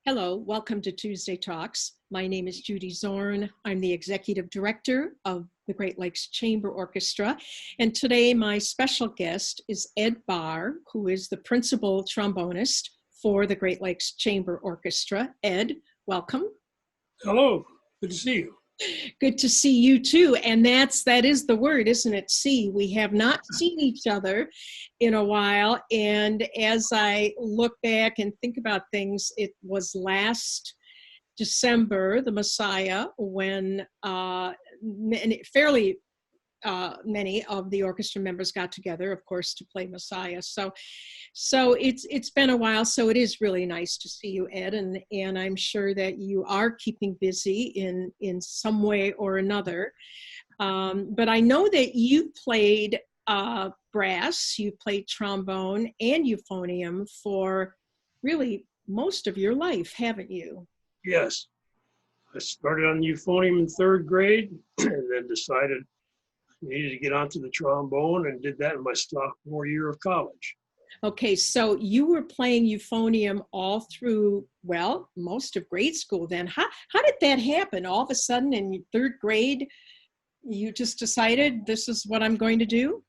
Hello, welcome to Tuesday Talks. My name is Judy Zorn. I'm the Executive Director of the Great Lakes Chamber Orchestra. And today my special guest is Ed Bahr, who is the principal trombonist for the Great Lakes Chamber Orchestra. Ed, welcome. Hello, good to see you. Good to see you too. And that is the word, isn't it? See, we have not seen each other in a while. And as I look back and think about things, it was last December, the Messiah, when many of the orchestra members got together, of course, to play Messiah. So it's been a while. So it is really nice to see you, Ed, and I'm sure that you are keeping busy in some way or another. But I know that you played brass, you played trombone and euphonium for really most of your life, haven't you? Yes, I started on euphonium in third grade and then decided I needed to get onto the trombone and did that in my sophomore year of college. Okay, so you were playing euphonium all through, well, most of grade school then. How did that happen? All of a sudden in third grade, you just decided this is what I'm going to do?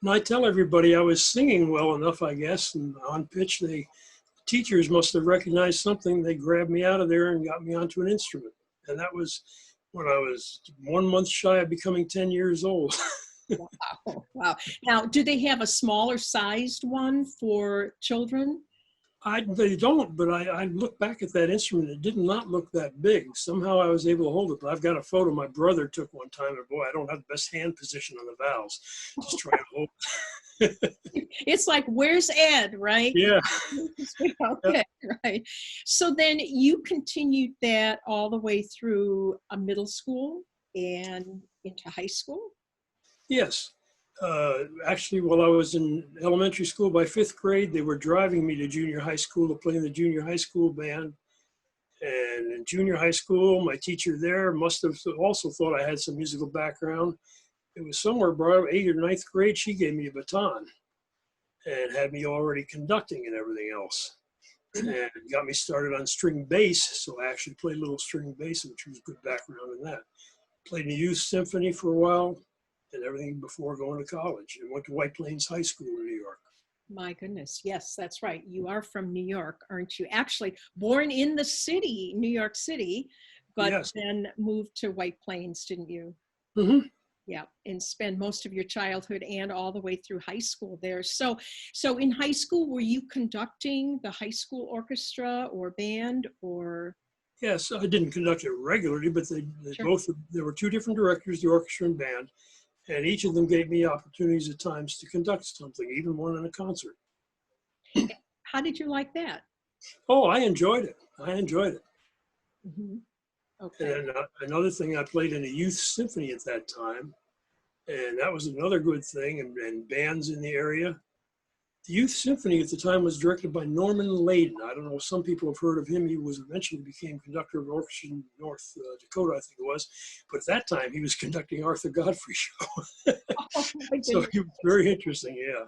And I tell everybody I was singing well enough, I guess, and on pitch, teachers must have recognized something. They grabbed me out of there and got me onto an instrument. And that was when I was 1 month shy of becoming 10 years old. Wow, wow. Now, do they have a smaller sized one for children? They don't, but I look back at that instrument. It did not look that big. Somehow I was able to hold it. But I've got a photo my brother took one time, and boy, I don't have the best hand position on the valves. Just trying to hold. It's like, where's Ed, right? Yeah. Okay, right. So then you continued that all the way through a middle school and into high school? Yes. Actually, while I was in elementary school, by fifth grade, they were driving me to junior high school to play in the junior high school band. And in junior high school, my teacher there must have also thought I had some musical background. It was somewhere around 8th or 9th grade, she gave me a baton and had me already conducting and everything else. And got me started on string bass. So I actually played a little string bass, which was good background in that. Played in the youth symphony for a while and everything before going to college. And went to White Plains High School in New York. My goodness. Yes, that's right. You are from New York, aren't you? Actually, born in the city, New York City, but Yes. then moved to White Plains, didn't you? Mm-hmm. Yeah, and spend most of your childhood and all the way through high school there. So in high school, were you conducting the high school orchestra or band or? Yes, I didn't conduct it regularly, but they Sure. both, there were two different directors, the orchestra and band, and each of them gave me opportunities at times to conduct something, even one in a concert. How did you like that? Oh, I enjoyed it. I enjoyed it. Mm-hmm. Okay. And another thing, I played in a youth symphony at that time, and that was another good thing, and bands in the area. The youth symphony at the time was directed by Norman Layden. I don't know if some people have heard of him. He was eventually became conductor of an orchestra in North Dakota, I think it was. But at that time, he was conducting Arthur Godfrey show. Oh, my So goodness. he was very interesting, yeah.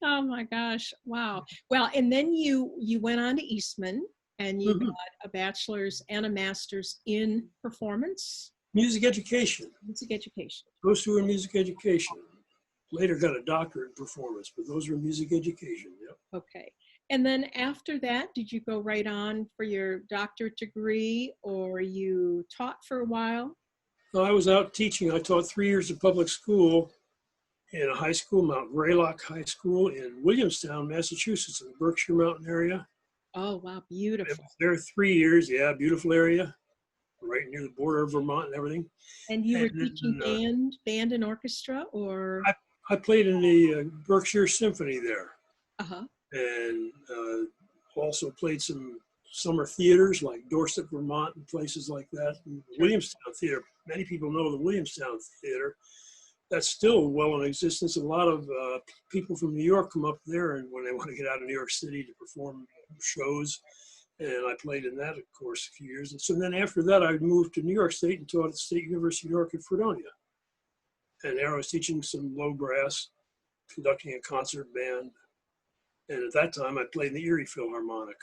Oh my gosh. Wow. Well, and then you went on to Eastman and you Mhm. got a bachelor's and a master's in performance, Music education. music education. Those two are music education. Later got a doctorate in performance, but those were music education, yep. Okay. And then after that, did you go right on for your doctorate degree or you taught for a while? So I was out teaching. I taught 3 years of public school in a high school, Mount Greylock High School in Williamstown, Massachusetts, in the Berkshire Mountain area. Oh, wow. I Beautiful. was there 3 years, yeah, beautiful area, right near the border of Vermont and everything. And you were And teaching then, band and orchestra or? I played in the Berkshire Symphony there, Uh-huh. and also played some summer theaters like Dorset, Vermont, and places like that. And the Sure. Williamstown Theater. Many people know the Williamstown Theater. That's still well in existence. A lot of people from New York come up there, and when they want to get out of New York City to perform shows. And I played in that, of course, a few years. And so then after that, I moved to New York State and taught at the State University of New York at Fredonia. And there I was teaching some low brass, conducting a concert band. And at that time, I played in the Erie Philharmonic.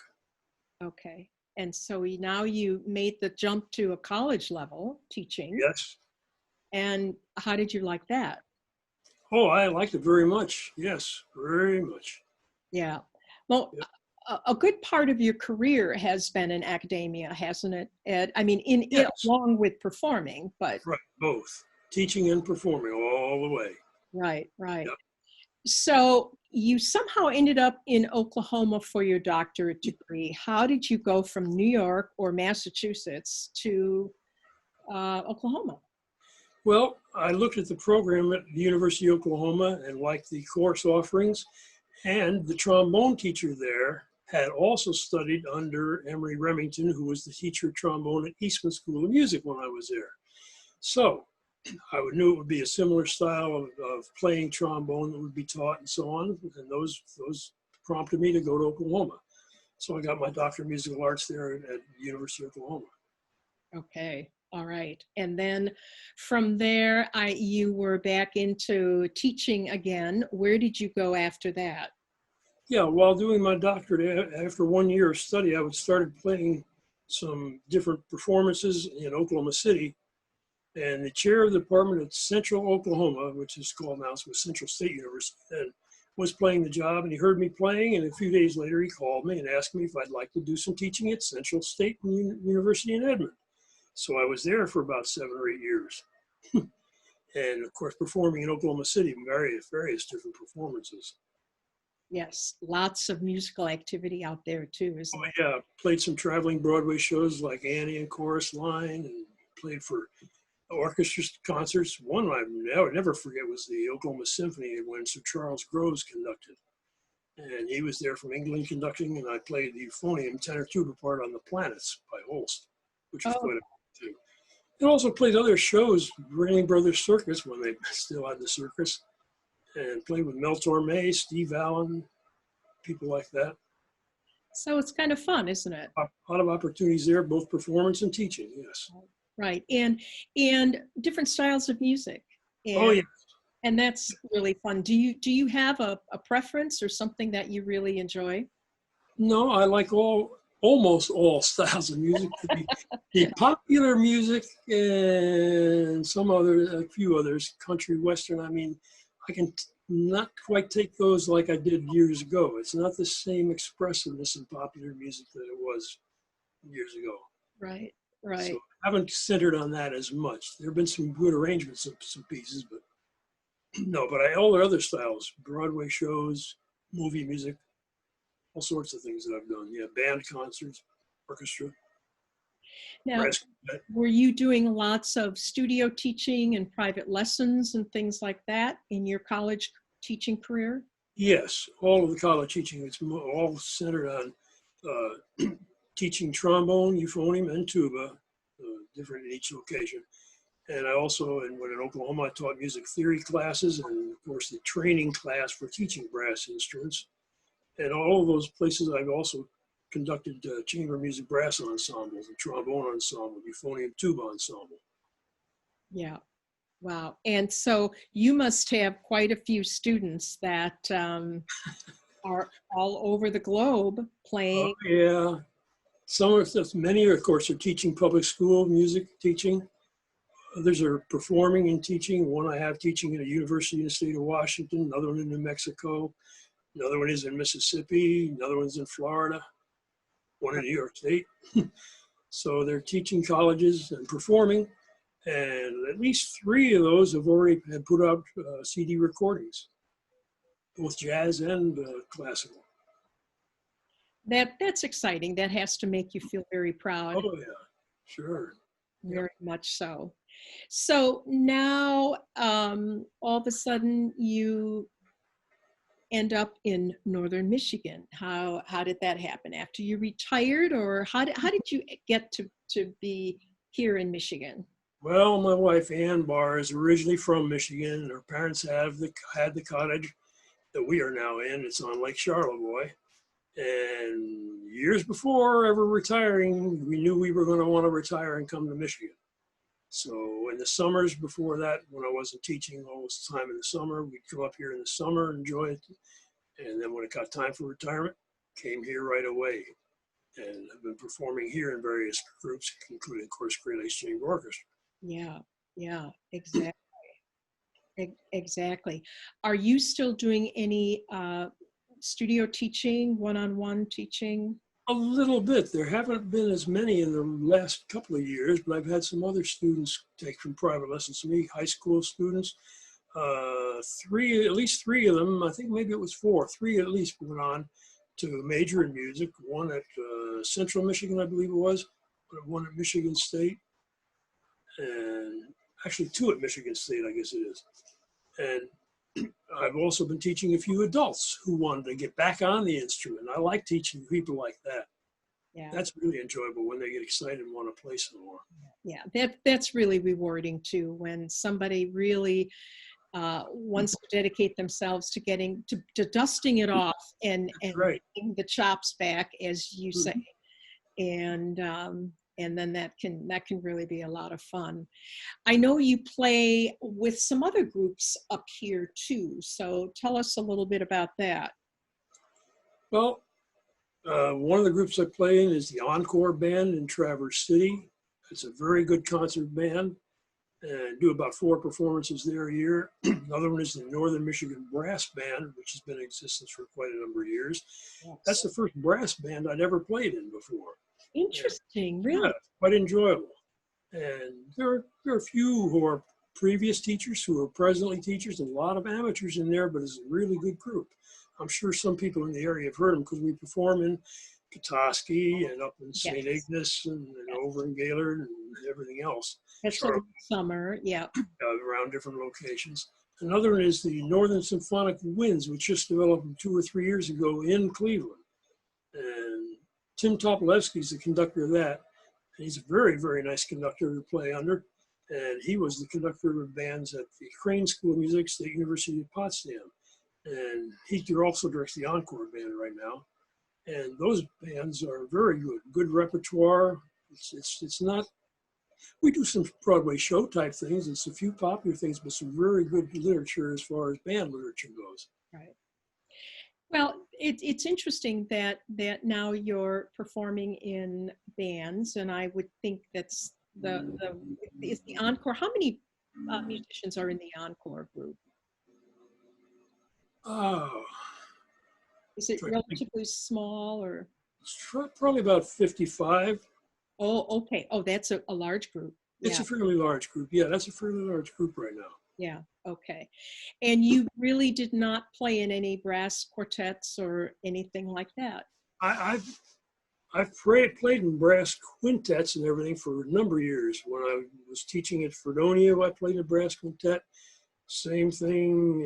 Okay. And so now you made the jump to a college level teaching. Yes. And how did you like that? Oh, I liked it very much. Yes, very much. Yeah. Well, Yep. a good part of your career has been in academia, hasn't it, Ed? I mean, in it Yes, along with performing, but right. Both teaching and performing all the way. right, right. Yep. So you somehow ended up in Oklahoma for your doctorate degree. How did you go from New York or Massachusetts to Oklahoma? Well, I looked at the program at the University of Oklahoma and liked the course offerings. And the trombone teacher there had also studied under Emory Remington, who was the teacher of trombone at Eastman School of Music when I was there. So I knew it would be a similar style of playing trombone that would be taught and so on. And those prompted me to go to Oklahoma. So I got my doctor of musical arts there at the University of Oklahoma. Okay. All right. And then from there, you were back into teaching again. Where did you go after that? Yeah, while doing my doctorate, after 1 year of study, I started playing some different performances in Oklahoma City. And the chair of the department at Central Oklahoma, which is called now Central State University, and was playing the job. And he heard me playing. And a few days later, he called me and asked me if I'd like to do some teaching at Central State University in Edmond. So I was there for about 7 or 8 years. And of course, performing in Oklahoma City, various different performances. Yes, lots of musical activity out there too, Oh, isn't it? yeah, played some traveling Broadway shows like Annie and Chorus Line, and played for orchestra concerts. One I would never forget was the Oklahoma Symphony when Sir Charles Groves conducted. And he was there from England conducting, and I played the euphonium tenor tuba part on The Planets by Holst, which was Oh, quite a thing. And also played other shows, Ringling Brothers Circus when they still had the circus, and played with Mel Torme, Steve Allen, people like that. so it's kind of fun, isn't it? A lot of opportunities there, both performance and teaching, yes. Right. And different styles of music. Oh, And yeah. and that's really fun. Do you have a preference or something that you really enjoy? No, I like almost all styles of music. The popular music and a few others, country, western. I mean, I can not quite take those like I did years ago. It's not the same expressiveness in popular music that it was years ago. Right, So right. I haven't centered on that as much. There have been some good arrangements of some pieces, but no, but all the other styles, Broadway shows, movie music, all sorts of things that I've done. Yeah, band concerts, orchestra, Now, brass quartet. were you doing lots of studio teaching and private lessons and things like that in your college teaching career? Yes, all of the college teaching, it's all centered on teaching trombone, euphonium, and tuba, different in each location. And I also, when in Oklahoma, I taught music theory classes and, of course, the training class for teaching brass instruments. And all of those places, I've also conducted chamber music brass ensembles, a trombone ensemble, euphonium tuba ensemble. Yeah. Wow. And so you must have quite a few students that are all over the globe Oh, playing. yeah. Many, of course, are teaching public school music teaching. Others are performing and teaching. One I have teaching at a university in the state of Washington, another one in New Mexico, another one is in Mississippi, another one's in Florida, one in New York State. So they're teaching colleges and performing, and at least 3 of those have already had put out CD recordings, both jazz and classical. That's exciting. That has to make you feel very proud, Oh yeah, sure. Yep. very much so. So now, all of a sudden, you end up in northern Michigan. How did that happen? After you retired, or how did you get to be here in Michigan? Well, my wife Ann Bahr is originally from Michigan, and her parents had the cottage that we are now in. It's on Lake Charlevoix. And years before ever retiring, we knew we were going to want to retire and come to Michigan. So in the summers before that, when I wasn't teaching all this time in the summer, we'd come up here in the summer, enjoy it. And then when it got time for retirement, came here right away. and have been performing here in various groups, including, of course, Great Lakes Chamber Orchestra. Yeah, yeah, exactly. Exactly. Are you still doing any studio teaching, one-on-one teaching? A little bit. There haven't been as many in the last couple of years, but I've had some other students take some private lessons from me, high school students. At least three of them, I think maybe it was four, three at least went on to major in music. One at Central Michigan, I believe it was, but one at Michigan State, and actually two at Michigan State, I guess it is. And I've also been teaching a few adults who wanted to get back on the instrument. I like teaching people like that. Yeah. That's really enjoyable when they get excited and want to play some more. Yeah, that's really rewarding too, when somebody really wants to dedicate themselves to getting to dusting it off and Right. getting the chops back, as you say, and then that can really be a lot of fun. I know you play with some other groups up here too, so tell us a little bit about that. Well, one of the groups I play in is the Encore Band in Traverse City. It's a very good concert band, and do about 4 performances there a year. Another one is the Northern Michigan Brass Band, which has been in existence for quite a number of years. Yes. That's the first brass band I'd ever played in before. Interesting, really. Yeah, quite enjoyable. And there are a few who are previous teachers who are presently teachers, and a lot of amateurs in there, but it's a really good group. I'm sure some people in the area have heard them because we perform in Petoskey and up in St. Yes. Ignace and over in Gaylord and everything else. That's the summer, yeah. Around different locations. Another one is the Northern Symphonic Winds, which just developed 2 or 3 years ago in Cleveland. And Tim Topolevsky is the conductor of that. And he's a very, very nice conductor to play under. And he was the conductor of bands at the Crane School of Music, State University of Potsdam. And he also directs the Encore Band right now. And those bands are very good, good repertoire. It's not, we do some Broadway show type things. It's a few popular things, but some very good literature as far as band literature goes. Right. Well, it's interesting that now you're performing in bands, and I would think that's is the Encore. How many musicians are in the Encore group? Oh, Is it relatively small, or? Probably about 55. Oh, okay. Oh, that's a large group. It's a fairly large group. Yeah, that's a fairly large group right now. Yeah, okay. And you really did not play in any brass quartets or anything like that? I've played in brass quintets and everything for a number of years. When I was teaching at Fredonia, I played in a brass quintet. Same thing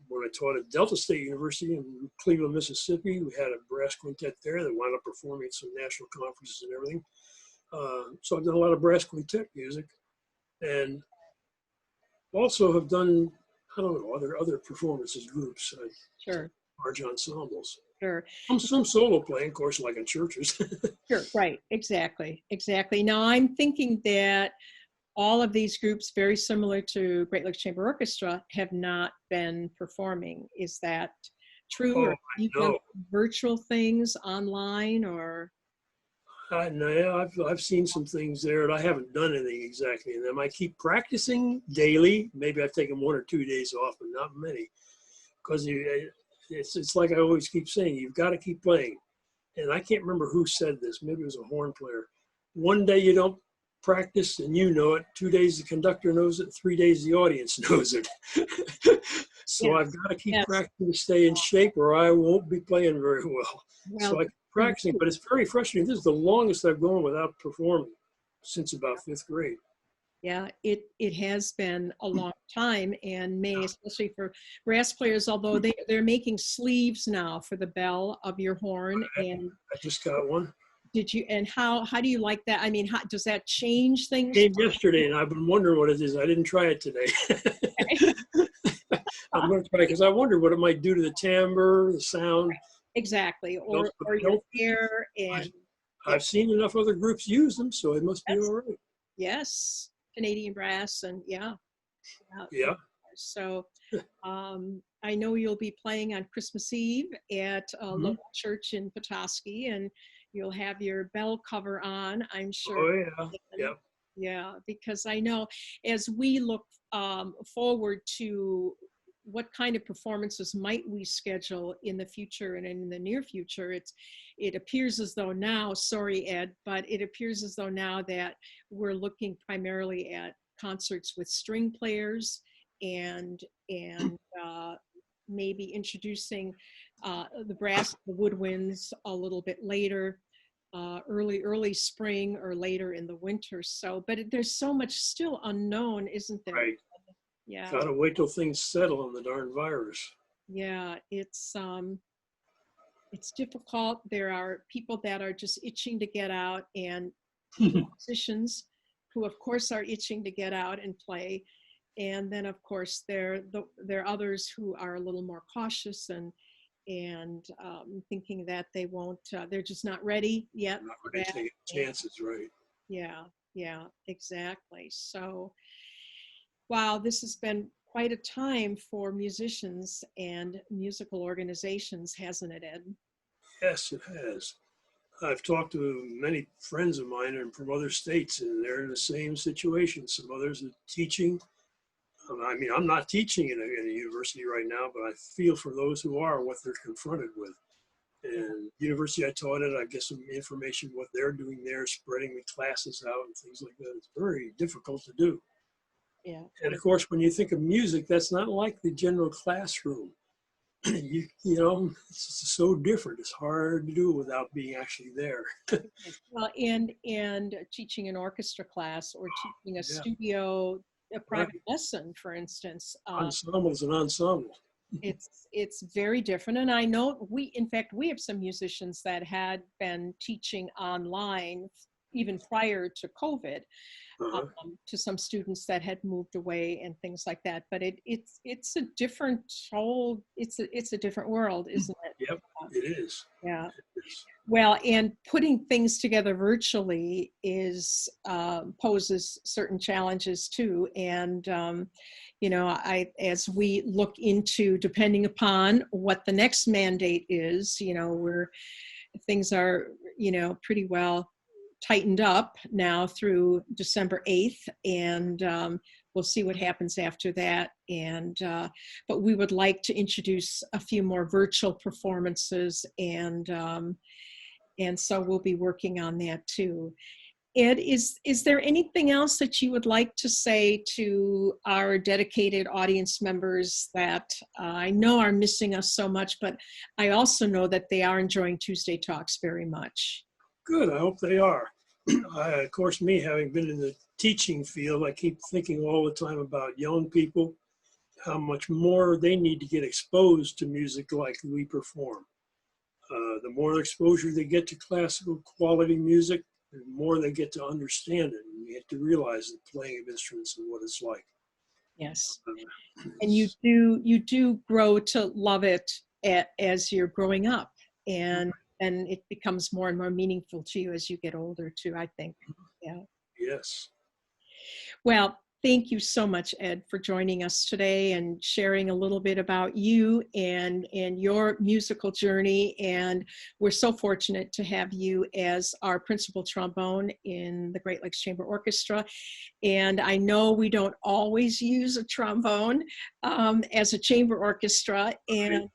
when I taught at Delta State University in Cleveland, Mississippi. We had a brass quintet there that wound up performing at some national conferences and everything. So I've done a lot of brass quintet music, and also have done, I don't know, other performances, groups, Sure. large ensembles. Sure. Some solo playing, of course, like in churches. Sure, right, exactly. Now I'm thinking that all of these groups, very similar to Great Lakes Chamber Orchestra, have not been performing. Is that true? Oh, or you've done virtual things online, or? No, I've seen some things there, and I haven't done anything exactly in them. I keep practicing daily. Maybe I've taken 1 or 2 days off, but not many, because it's like I always keep saying, you've got to keep playing. And I can't remember who said this. Maybe it was a horn player. One day you don't practice and you know it. 2 days the conductor knows it. 3 days the audience knows it. So I've got to keep practicing to stay in shape, or I won't be playing very well. So I keep practicing, but it's very frustrating. This is the longest I've gone without performing since about 5th grade. Yeah, it has been a long time, and especially for brass players, although they're making sleeves now for the bell of your horn. And I just got one. Did you? And how do you like that? I mean, how does that change things? Came yesterday, and I've been wondering what it is. I didn't try it today. I'm going to try it because I wonder what it might do to the timbre, the sound. Exactly, or your hair. And I've seen enough other groups use them, so it must be all right. Yes, Canadian brass, and yeah. So I know you'll be playing on Christmas Eve at a local church in Petoskey, and You'll have your bell cover on, I'm sure. Oh, yeah. And Yep. yeah, because I know as we look forward to what kind of performances might we schedule in the future and in the near future, it appears as though now, sorry Ed, but it appears as though now that we're looking primarily at concerts with string players and maybe introducing the brass, the woodwinds a little bit later, early spring or later in the winter. So, but there's so much still unknown, isn't there? Right. Yeah, Gotta wait till things settle on the darn virus. yeah, it's difficult. There are people that are just itching to get out, and musicians who, of course, are itching to get out and play. And then, of course, there are others who are a little more cautious and thinking that they won't. They're just not ready yet Not for really that. taking chances, right? Yeah, yeah, exactly. So, wow, this has been quite a time for musicians and musical organizations, hasn't it, Ed? Yes, it has. I've talked to many friends of mine and from other states, and they're in the same situation. Some others are teaching. I mean, I'm not teaching in a university right now, but I feel for those who are what they're confronted with. Yeah, And university I taught at, I get some information what they're doing there, spreading the classes out and things like that. It's very difficult to do. yeah, And of course, when you think of music, that's not like the general classroom. You know, it's just so different. It's hard to do without being actually there. well, and teaching an orchestra class or teaching a Yeah, studio, a right. private lesson, for instance, Ensemble is an ensemble. it's very different. And I know in fact, we have some musicians that had been teaching online even prior to COVID, Uh-huh. to some students that had moved away and things like that. But it's a different whole, it's a different world, isn't it? Yep, it is. Yeah. It is. Well, and putting things together virtually is poses certain challenges too. And as we look into, depending upon what the next mandate is, where things are, pretty well tightened up now through December 8th, and we'll see what happens after that. And but we would like to introduce a few more virtual performances, and so we'll be working on that too. Ed, is there anything else that you would like to say to our dedicated audience members that I know are missing us so much, but I also know that they are enjoying Tuesday Talks very much? Good. I hope they are. Of course, me having been in the teaching field, I keep thinking all the time about young people, how much more they need to get exposed to music like we perform. The more exposure they get to classical quality music, the more they get to understand it and get to realize the playing of instruments and what it's like. Yes. And It's, you do grow to love it as you're growing up, and it becomes more and more meaningful to you as you get older too, I think. Yeah. yes. Well, thank you so much, Ed, for joining us today and sharing a little bit about you and your musical journey. And we're so fortunate to have you as our principal trombone in the Great Lakes Chamber Orchestra. And I know we don't always use a trombone as a chamber orchestra. Right. And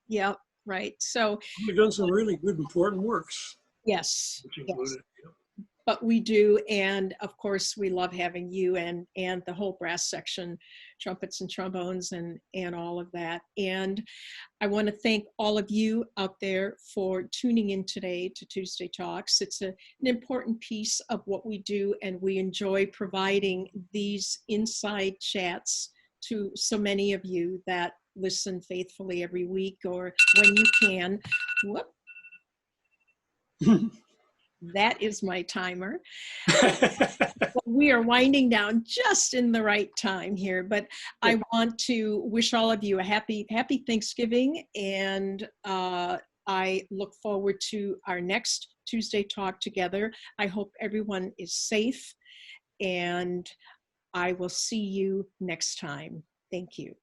yeah, right. So We've done some really good, important works, yes, which yes. included, But we do, and of course we love having you and the whole brass section, trumpets and trombones and all of that. And I want to thank all of you out there for tuning in today to Tuesday Talks. It's an important piece of what we do, and we enjoy providing these inside chats to so many of you that listen faithfully every week or when you can. Whoop, that is my timer. We are winding down just in the right time here, but I want to wish all of you a happy Thanksgiving, and I look forward to our next Tuesday talk together. I hope everyone is safe, and I will see you next time. Thank you.